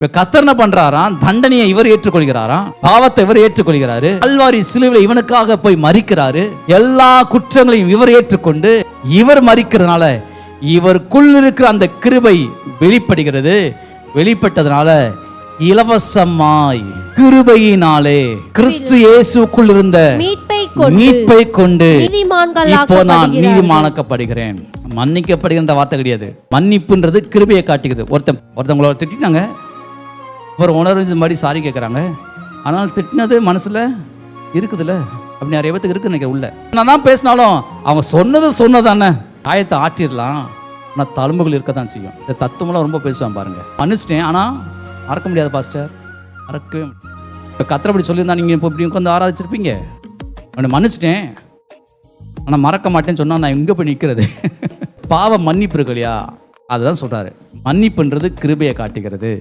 இப்ப கர்த்தர் என்ன பண்றாராம்? தண்டனையை இவர் ஏற்றுக்கொள்கிறாராம், பாவத்தை இவர் ஏற்றுக்கொள்கிறாரு, கல்வாரி சிலுவையில் இவனுக்காக போய் மரிக்கிறாரு. எல்லா குற்றங்களையும் இவர் ஏற்றுக்கொண்டு இவர் மரிக்கிறதுனால இவருக்குள் இருக்கிற அந்த கிருபை வெளிப்படுகிறது. வெளிப்பட்டதுனால இலவசமாய் கிருபையினாலே கிறிஸ்து இயேசுக்குள் இருந்த மீட்பை கொண்டு இப்போ நான் நீதிமானாக்கப்படுகிறேன். மன்னிக்கப்படுகின்ற வார்த்தை கிடையாது, மன்னிப்புன்றது கிருபையை காட்டுகிறது. ஒருத்தவங்களோட திட்டினாங்க, ஒரு உணர்வு மாதிரி சாரி கேட்குறாங்க, ஆனால் திட்டினது மனசுல இருக்குதுல்ல, அப்படி நிறைய பேத்துக்கு இருக்குன்னு நினைக்கிறேன். உள்ள நான் தான் பேசினாலும் அவங்க சொன்னதானே, காயத்தை ஆற்றிடலாம், ஆனால் தழும்புகள் இருக்க தான் செய்யும். இந்த தத்துவமெல்லாம் ரொம்ப பேசுவேன் பாருங்க. மன்னிச்சிட்டேன், ஆனால் மறக்க முடியாது பாஸ்டர், மறக்கவே. இப்போ கத்திரப்படி சொல்லியிருந்தா நீங்கள் இப்போ இப்படி உட்காந்து ஆராதிச்சிருப்பீங்க. அவனை மன்னிச்சிட்டேன் ஆனால் மறக்க மாட்டேன்னு சொன்னால் நான் எங்கே போய் நிற்கிறது? பாவ மன்னிப்பு இருக்கு இல்லையா, அதுதான் சொல்கிறாரு. மன்னிப்புன்றது கிருபையை காட்டுகிறது.